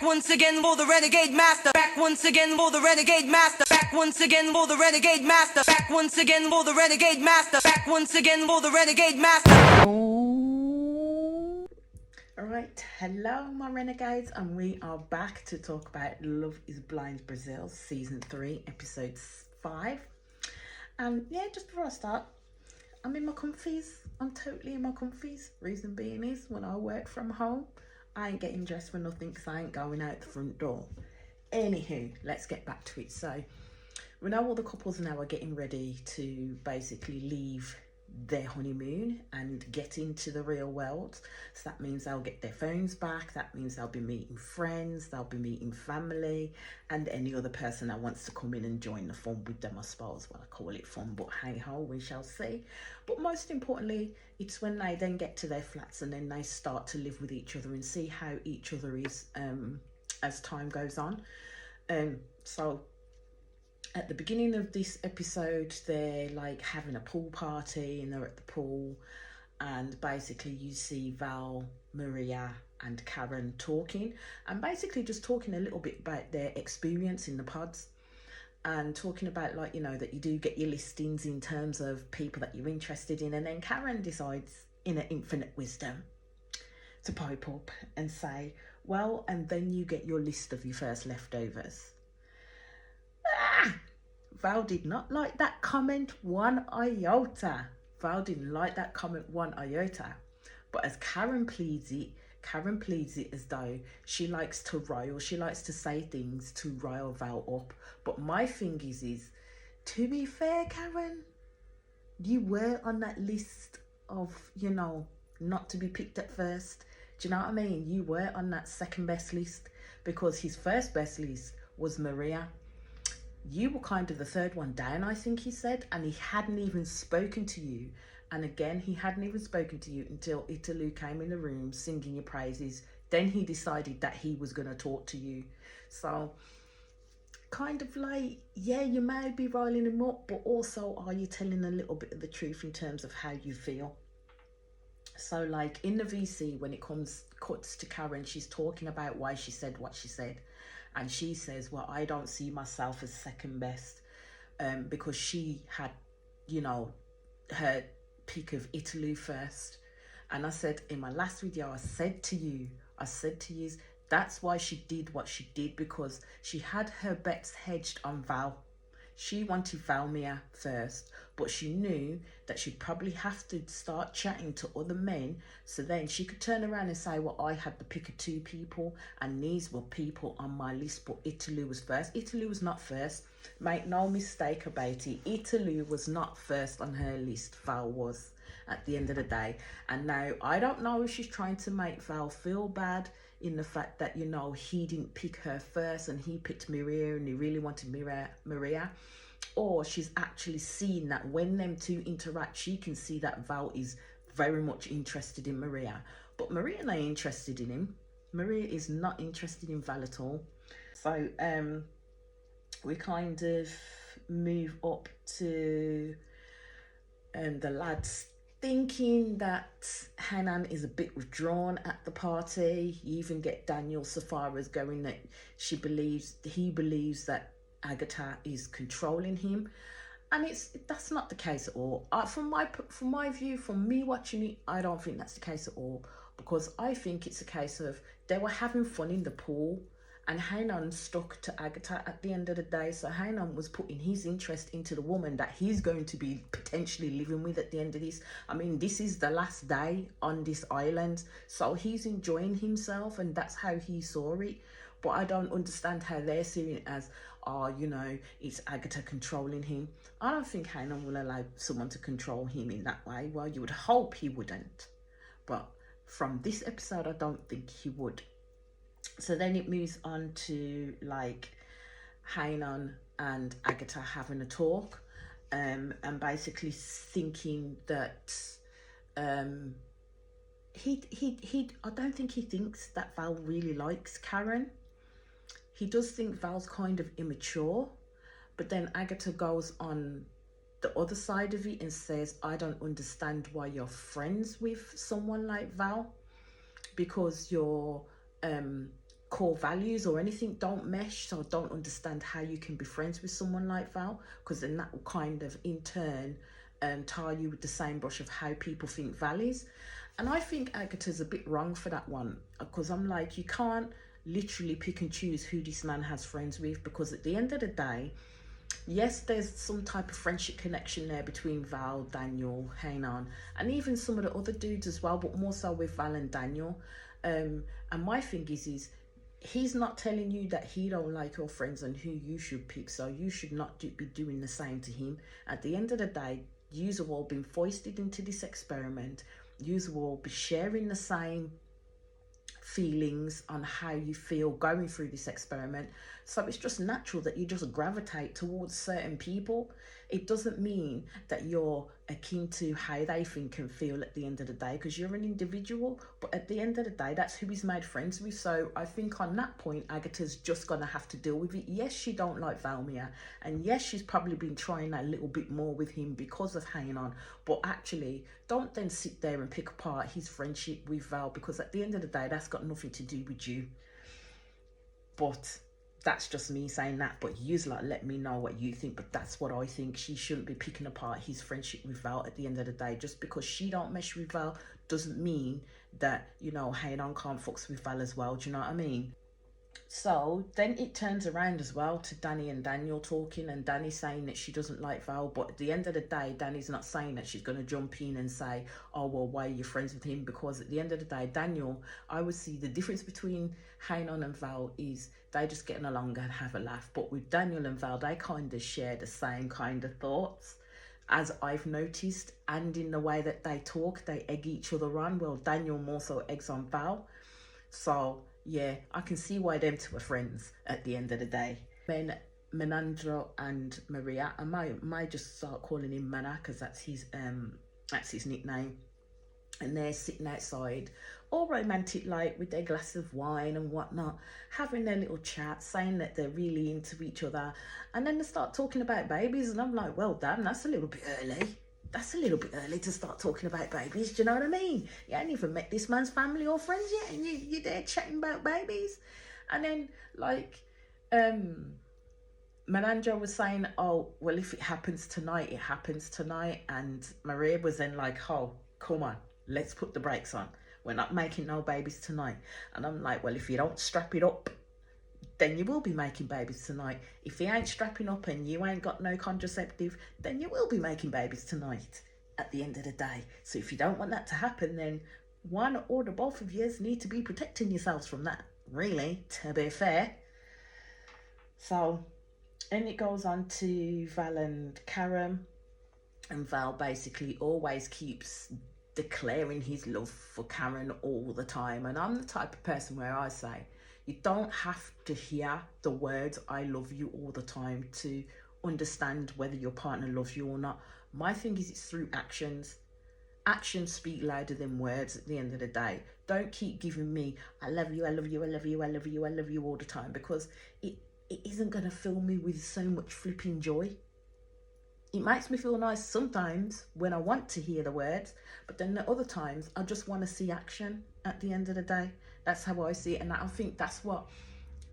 once again for the renegade master. Back once again for the renegade master. Back once again for the renegade master. Back once again for the renegade master. Back once again for the renegade master. Alright, hello my renegades, and we are back to talk about Love is Blind Brazil season 3 episode 5. And yeah, just before I start, I'm in my comfies. I'm totally in my comfies. Reason being is, when I work from home, I ain't getting dressed for nothing because I ain't going out the front door. Anywho, let's get back to it. So we know all the couples now are getting ready to basically leave their honeymoon and get into the real world. So that means they'll get their phones back. That means they'll be meeting friends, they'll be meeting family, and any other person that wants to come in and join the fun with them, I suppose. Well, I call it fun, but hey ho, we shall see. But most importantly, it's when they then get to their flats and then they start to live with each other and see how each other is as time goes on. So at the beginning of this episode, they're like having a pool party and they're at the pool, and basically you see Val, Maria and Karen talking, and basically just talking a little bit about their experience in the pods, and talking about, like, you know, that you do get your listings in terms of people that you're interested in. And then Karen decides in her infinite wisdom to pipe up and say, well, and then you get your list of your first leftovers. Val did not like that comment one iota. Val didn't like that comment one iota. But as Karen pleads it as though she likes to rile, she likes to say things to rile Val up. But my thing is, to be fair, Karen, you were on that list of, you know, not to be picked at first. Do you know what I mean? You were on that second best list, because his first best list was Maria. You were kind of the third one down, I think he said, and he hadn't even spoken to you. And again, he hadn't even spoken to you until Italou came in the room singing your praises. Then he decided that he was going to talk to you. So kind of like, yeah, you may be riling him up, but also, are you telling a little bit of the truth in terms of how you feel? So like in the VC, when it cuts to Karen, she's talking about why she said what she said. And she says, well, I don't see myself as second best, because she had, you know, her pick of Italou first. And I said in my last video, I said to you, that's why she did what she did, because she had her bets hedged on Val. She wanted Valmir first, but she knew that she'd probably have to start chatting to other men, so then she could turn around and say, well, I had the pick of 2 people and these were people on my list, but Italou was first. Italou was not first. Make no mistake about it. Italou was not first on her list. Val was, at the end of the day. And now, I don't know if she's trying to make Val feel bad in the fact that, you know, he didn't pick her first and he picked Maria and he really wanted Maria, or she's actually seen that when them two interact, she can see that Val is very much interested in Maria. But Maria ain't interested in him. Maria is not interested in Val at all. So we kind of move up to the lads thinking that Hanan is a bit withdrawn at the party. You even get Daniel Safaras going that he believes that Agatha is controlling him, and that's not the case at all. From my view, from me watching it, I don't think that's the case at all, because I think it's a case of they were having fun in the pool, and Hanan stuck to Agatha at the end of the day. So Hanan was putting his interest into the woman that he's going to be potentially living with at the end of this. I mean, this is the last day on this island, so he's enjoying himself, and that's how he saw it. But I don't understand how they're seeing it as, oh, you know, it's Agatha controlling him. I don't think Hanan will allow someone to control him in that way. Well, you would hope he wouldn't. But from this episode, I don't think he would. So then it moves on to like Hanan and Agatha having a talk, and basically thinking that he I don't think he thinks that Val really likes Karen. He does think Val's kind of immature, but then Agatha goes on the other side of it and says, I don't understand why you're friends with someone like Val, because you're core values or anything don't mesh, so I don't understand how you can be friends with someone like Val, because then that will kind of in turn tar you with the same brush of how people think Val is. And I think Agatha's a bit wrong for that one, because I'm like, you can't literally pick and choose who this man has friends with, because at the end of the day, yes, there's some type of friendship connection there between Val, Daniel, Hainan, and even some of the other dudes as well, but more so with Val and Daniel. And my thing is he's not telling you that he don't like your friends and who you should pick, so you should not be doing the same to him. At the end of the day, yous have all been foisted into this experiment. Yous will all be sharing the same feelings on how you feel going through this experiment, so it's just natural that you just gravitate towards certain people. It doesn't mean that you're akin to how they think and feel at the end of the day, because you're an individual, but at the end of the day, that's who he's made friends with. So I think on that point, Agatha's just gonna have to deal with it. Yes, she don't like Valmir, and yes, she's probably been trying a little bit more with him because of Hainan, but actually don't then sit there and pick apart his friendship with Val, because at the end of the day, that's got nothing to do with you. But that's just me saying that, but yous like let me know what you think. But that's what I think. She shouldn't be picking apart his friendship with Val at the end of the day. Just because she don't mesh with Val doesn't mean that, you know, Hainan can't fucks with Val as well. Do you know what I mean? So then it turns around as well to Danny and Daniel talking, and Danny saying that she doesn't like Val, but at the end of the day, Danny's not saying that she's going to jump in and say, oh, well, why are you friends with him? Because at the end of the day, Daniel, I would see the difference between Hainan and Val is they just getting along and have a laugh. But with Daniel and Val, they kind of share the same kind of thoughts, as I've noticed, and in the way that they talk, they egg each other on. Well, Daniel more so eggs on Val. So yeah, I can see why them two are friends at the end of the day. Then Menandro and Maria, I might just start calling him Mana, because that's his nickname. And they're sitting outside, all romantic like, with their glass of wine and whatnot, having their little chat, saying that they're really into each other. And then they start talking about babies, and I'm like, well, damn, that's a little bit early. That's a little bit early to start talking about babies. Do you know what I mean? You ain't even met this man's family or friends yet, and you're there chatting about babies. And then, like, Menandro was saying, oh, well, if it happens tonight, it happens tonight. And Maria was then like, oh, come on, let's put the brakes on. We're not making no babies tonight. And I'm like, well, if you don't strap it up, then you will be making babies tonight. If you ain't strapping up and you ain't got no contraceptive, then you will be making babies tonight at the end of the day. So if you don't want that to happen, then one or the both of you need to be protecting yourselves from that, really, to be fair. So, and it goes on to Val and Karen, and Val basically always keeps declaring his love for Karen all the time. And I'm the type of person where I say, you don't have to hear the words I love you all the time to understand whether your partner loves you or not. My thing is, it's through actions. Actions speak louder than words at the end of the day. Don't keep giving me, I love you, I love you, I love you, I love you, I love you all the time, because it isn't going to fill me with so much flipping joy. It makes me feel nice sometimes when I want to hear the words, but then the other times I just want to see action at the end of the day. That's how I see it, and I think that's what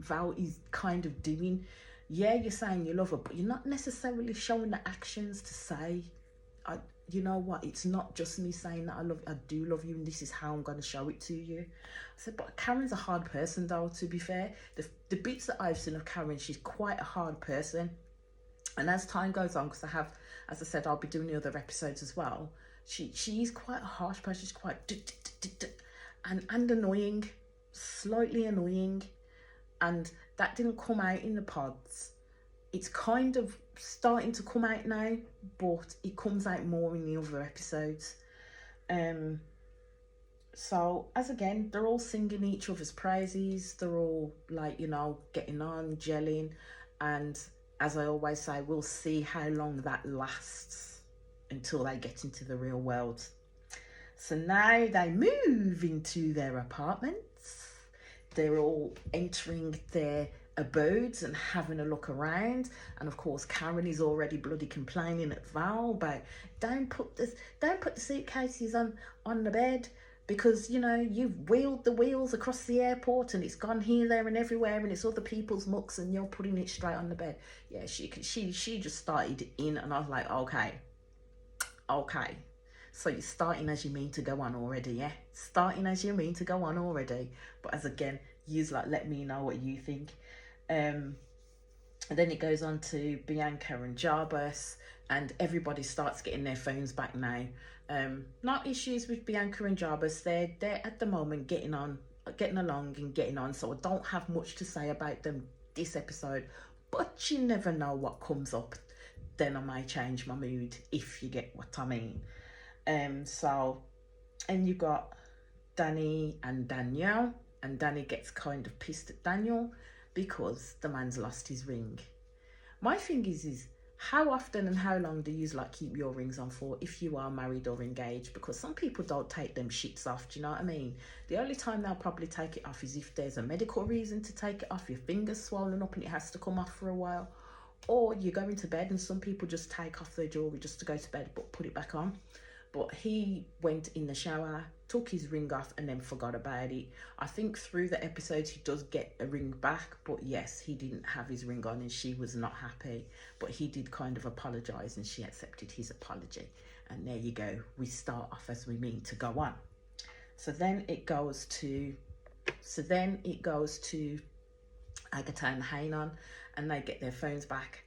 Val is kind of doing. Yeah, you're saying you love her, but you're not necessarily showing the actions to say, you know what, it's not just me saying that I do love you, and this is how I'm going to show it to you. I said, but Karen's a hard person though, to be fair. The bits that I've seen of Karen, she's quite a hard person. And as time goes on, because I have, as I said, I'll be doing the other episodes as well, she is quite a harsh person. She's quite and annoying, slightly annoying, and that didn't come out in the pods. It's kind of starting to come out now, but it comes out more in the other episodes. So as again, they're all singing each other's praises. They're all like, you know, getting on, gelling, and as I always say, we'll see how long that lasts until they get into the real world. So now they move into their apartments. They're all entering their abodes and having a look around. And of course, Karen is already bloody complaining at Val about, don't put the suitcases on the bed, because you know you've wheeled the wheels across the airport and it's gone here, there, and everywhere, and it's other people's mucks, and you're putting it straight on the bed. Yeah, she just started in, and I was like, okay. So you're starting as you mean to go on already, yeah? Starting as you mean to go on already. But as again, use like, let me know what you think. And then it goes on to Bianca and Jarbus, and everybody starts getting their phones back now. Not issues with Bianca and Jarbus. They're at the moment getting along and getting on. So I don't have much to say about them this episode. But you never know what comes up. Then I may change my mood, if you get what I mean. And you got Danny and Danielle, and Danny gets kind of pissed at Daniel because the man's lost his ring. My thing is how often and how long do you like keep your rings on for if you are married or engaged? Because some people don't take them shits off, do you know what I mean? The only time they'll probably take it off is if there's a medical reason to take it off, your finger's swollen up and it has to come off for a while, or you're going to bed, and some people just take off their jewelry just to go to bed but put it back on. But he went in the shower, took his ring off, and then forgot about it. I think through the episodes he does get a ring back, but yes, he didn't have his ring on and she was not happy. But he did kind of apologise and she accepted his apology. And there you go, we start off as we mean to go on. So then it goes to Agatha and Hainan, and they get their phones back.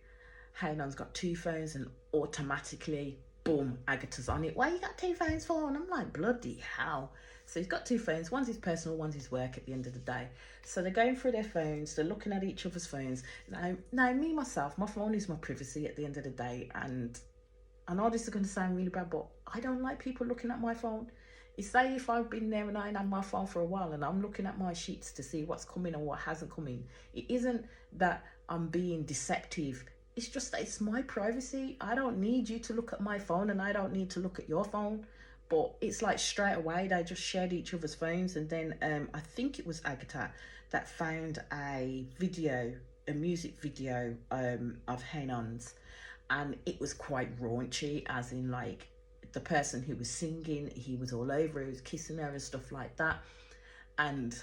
Hainan's got 2 phones, and automatically, boom, Agatha's on it. Why you got 2 phones for? And I'm like, bloody hell. So he's got 2 phones. One's his personal, one's his work at the end of the day. So they're going through their phones. They're looking at each other's phones. Now me, myself, my phone is my privacy at the end of the day. And I know this is going to sound really bad, but I don't like people looking at my phone. It's say if I've been there and I ain't had my phone for a while and I'm looking at my sheets to see what's coming and what hasn't come in. It isn't that I'm being deceptive. It's just that it's my privacy. I don't need you to look at my phone and I don't need to look at your phone. But it's like straight away they just shared each other's phones. And then I think it was Agatha that found a music video of Hainan's, and it was quite raunchy, as in like the person who was singing, he was all over her, he was kissing her and stuff like that. And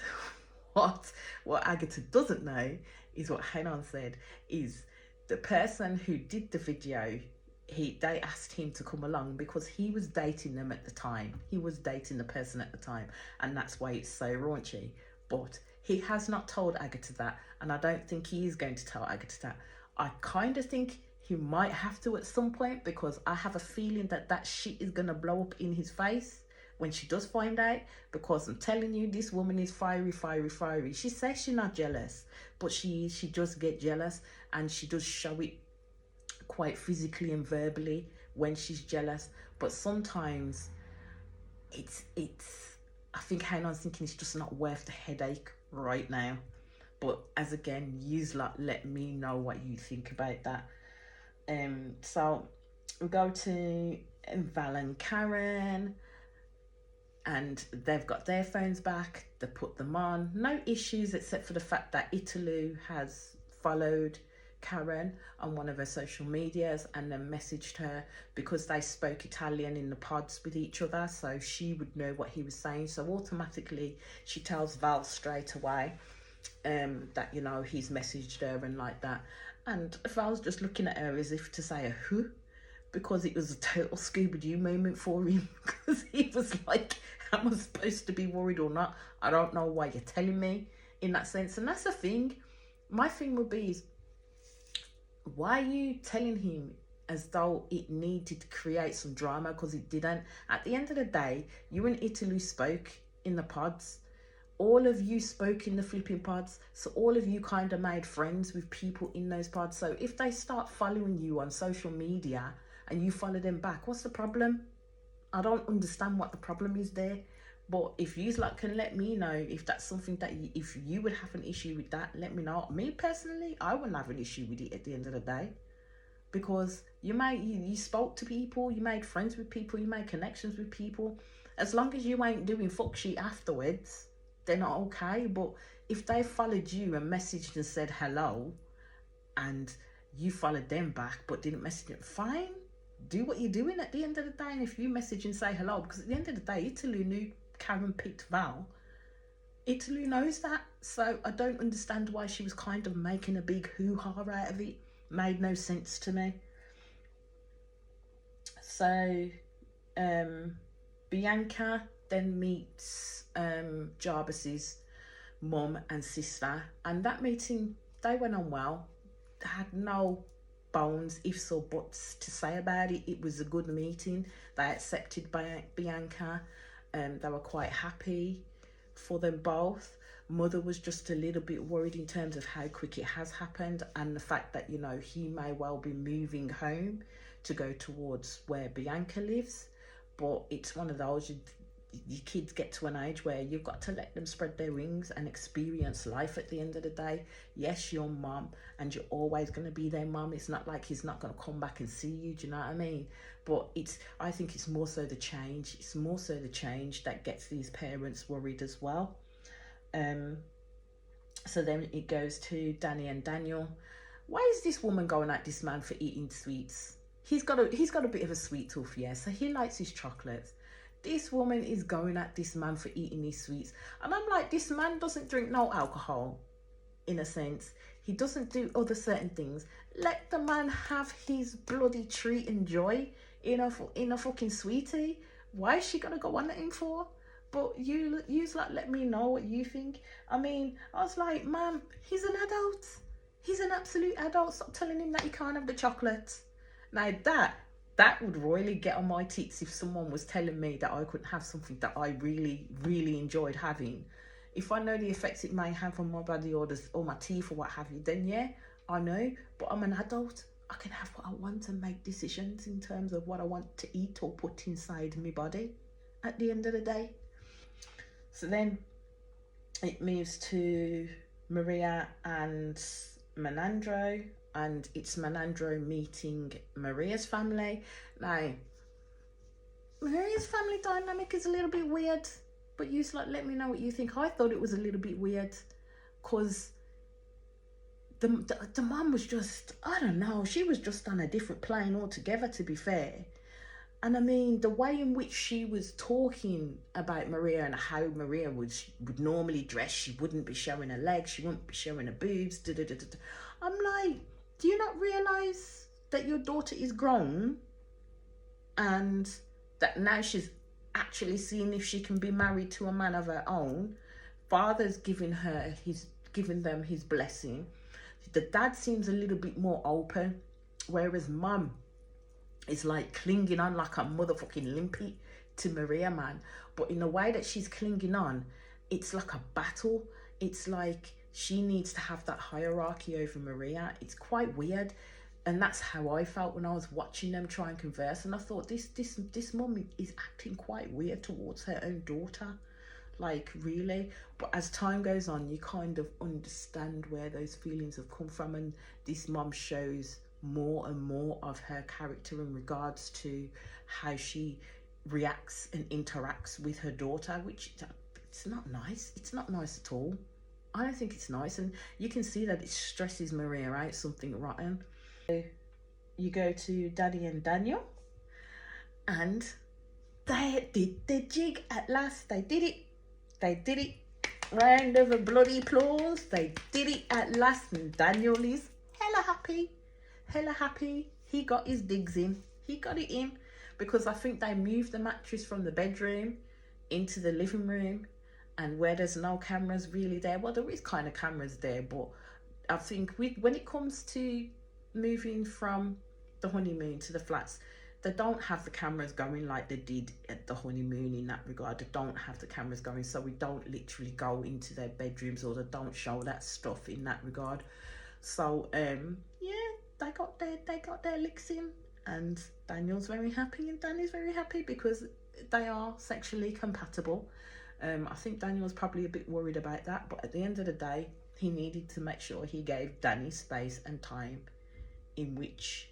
what Agatha doesn't know is what Hainan said is the person who did the video, they asked him to come along because he was dating them at the time. He was dating the person at the time, and that's why it's so raunchy. But he has not told Agatha that, and I don't think he is going to tell Agatha that. I kind of think he might have to at some point, because I have a feeling that shit is going to blow up in his face when she does find out, because I'm telling you, this woman is fiery. She says she's not jealous, but she does get jealous, and she does show it quite physically and verbally when she's jealous. But sometimes it's I think Hainan's thinking it's just not worth the headache right now. But as again, yous let me know what you think about that. So we go to Val and Karen, and they've got their phones back. They put them on, no issues except for the fact that Italu has followed Karen on one of her social medias and then messaged her, because they spoke Italian in the pods with each other, so she would know what he was saying. So automatically she tells Val straight away that, you know, he's messaged her and like that. And Val's just looking at her as if to say who, because it was a total Scooby-Doo moment for him, because he was like, am I supposed to be worried or not? I don't know why you're telling me, in that sense. And that's the thing. My thing would be is, why are you telling him as though it needed to create some drama? Because it didn't. At the end of the day, you and Italy spoke in the pods. All of you spoke in the flipping pods. So all of you kind of made friends with people in those pods. So if they start following you on social media and you follow them back, what's the problem? I don't understand what the problem is there. But if you can let me know if that's something that if you would have an issue with that, let me know. Me personally, I wouldn't have an issue with it at the end of the day, because you spoke to people, you made friends with people, you made connections with people. As long as you ain't doing fuck shit afterwards, they're not okay. But if they followed you and messaged and said hello, and you followed them back but didn't message them, fine, do what you're doing at the end of the day. And if you message and say hello, because at the end of the day, Italy knew Karen picked Val, Italy knows that. So I don't understand why she was kind of making a big hoo-ha out of it. Made no sense to me. So Bianca then meets Jarvis's mum and sister, and that meeting, they went on well. They had no bones, ifs or buts to say about it. It was a good meeting. They accepted Bianca, and they were quite happy for them both. Mother was just a little bit worried in terms of how quick it has happened, and the fact that, you know, he may well be moving home to go towards where Bianca lives. But it's one of those, your kids get to an age where you've got to let them spread their wings and experience life at the end of the day. Yes, you're mum, and you're always going to be their mum. It's not like he's not going to come back and see you, do you know what I mean? But I think it's more so the change. It's more so the change that gets these parents worried as well. So then it goes to Danny and Daniel. Why is this woman going at this man for eating sweets? He's got a bit of a sweet tooth, yeah, so he likes his chocolates. This woman is going at this man for eating these sweets. And I'm like, this man doesn't drink no alcohol, in a sense. He doesn't do other certain things. Let the man have his bloody treat and joy in a fucking sweetie. Why is she gonna go on at him for? But you's like, let me know what you think. I mean, I was like, man, he's an adult. He's an absolute adult. Stop telling him that he can't have the chocolates. Now that would royally get on my tits if someone was telling me that I couldn't have something that I really, really enjoyed having. If I know the effects it may have on my body or my teeth or what have you, then yeah, I know. But I'm an adult. I can have what I want and make decisions in terms of what I want to eat or put inside my body at the end of the day. So then it moves to Maria and Menandro, and it's Menandro meeting Maria's family. Now, Maria's family dynamic is a little bit weird, but you like, let me know what you think. I thought it was a little bit weird because the mum was just, I don't know, she was just on a different plane altogether, to be fair. And I mean, the way in which she was talking about Maria and how Maria would normally dress, she wouldn't be showing her legs, she wouldn't be showing her boobs. I'm like, do you not realise that your daughter is grown and that now she's actually seeing if she can be married to a man of her own? Father's giving them his blessing. The dad seems a little bit more open, whereas mum is like clinging on like a motherfucking limpy to Maria, man. But in the way that she's clinging on, it's like a battle. It's like she needs to have that hierarchy over Maria. It's quite weird. And that's how I felt when I was watching them try and converse. And I thought, this mum is acting quite weird towards her own daughter. Like, really? But as time goes on, you kind of understand where those feelings have come from. And this mum shows more and more of her character in regards to how she reacts and interacts with her daughter, which it's not nice. It's not nice at all. I don't think it's nice, and you can see that it stresses Maria out something rotten. So you go to Daddy and Daniel, and they did the jig at last. They did it. Round of a bloody applause. They did it at last, and Daniel is hella happy. He got his digs in. He got it in because I think they moved the mattress from the bedroom into the living room, and where there's no cameras really there. Well, there is kind of cameras there, but I think when it comes to moving from the honeymoon to the flats, they don't have the cameras going like they did at the honeymoon in that regard. They don't have the cameras going, so we don't literally go into their bedrooms, or they don't show that stuff in that regard. So yeah, they got their licks in, and Daniel's very happy and Danny's very happy because they are sexually compatible. I think Daniel's probably a bit worried about that, but at the end of the day, he needed to make sure he gave Danny space and time in which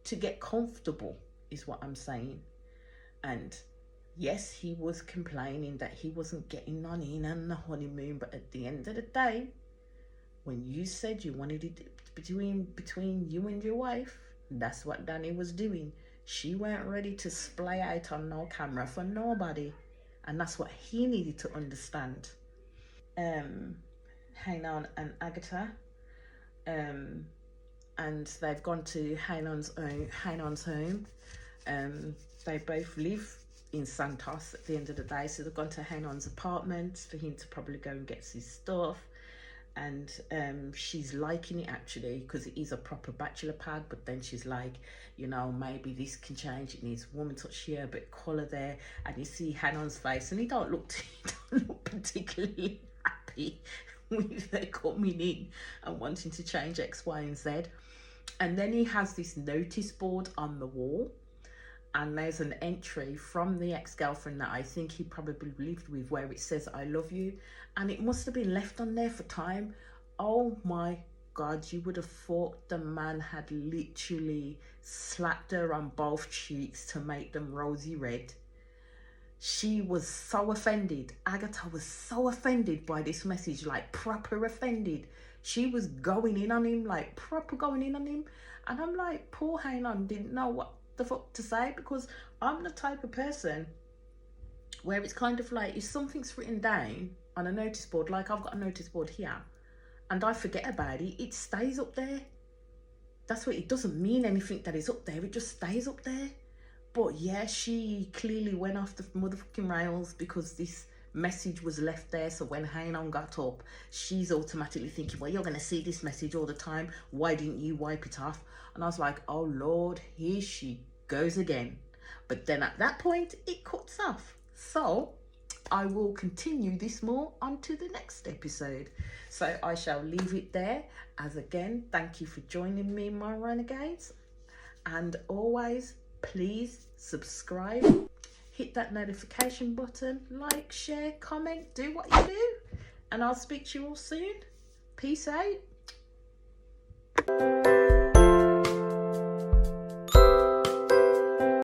to get comfortable, is what I'm saying. And yes, he was complaining that he wasn't getting none in on the honeymoon, but at the end of the day, when you said you wanted it between you and your wife, that's what Danny was doing. She weren't ready to splay out on no camera for nobody. and that's what he needed to understand. Hainan and Agatha, and they've gone to Hainan's home. They both live in Santos at the end of the day, so they've gone to Hainan's apartment for him to probably go and get his stuff. And she's liking it actually, because it is a proper bachelor pad, but then she's like, you know, maybe this can change. It needs woman touch here, a bit of colour there. And you see Hanon's face, and he don't look particularly happy with her coming in and wanting to change X, Y, and Z. And then he has this notice board on the wall, and there's an entry from the ex-girlfriend that I think he probably lived with, where it says "I love you," and it must have been left on there for time. Oh my God, you would have thought the man had literally slapped her on both cheeks to make them rosy red. She was so offended. Agatha was so offended by this message, like proper offended. She was going in on him, like proper going in on him. And I'm like, poor Hainan didn't know what the fuck to say, because I'm the type of person where it's kind of like, if something's written down on a notice board, like I've got a notice board here, and I forget about it, it stays up there. That's what, it doesn't mean anything that it's up there, it just stays up there. But yeah, she clearly went off the motherfucking rails because this message was left there. So when Hainan got up, she's automatically thinking, well, you're going to see this message all the time. Why didn't you wipe it off? And I was like, oh Lord, here she goes again. But then at that point, it cuts off. So I will continue this more onto the next episode. So I shall leave it there. As again, thank you for joining me, my renegades. And always, please subscribe, hit that notification button, like, share, comment, do what you do. And I'll speak to you all soon. Peace out.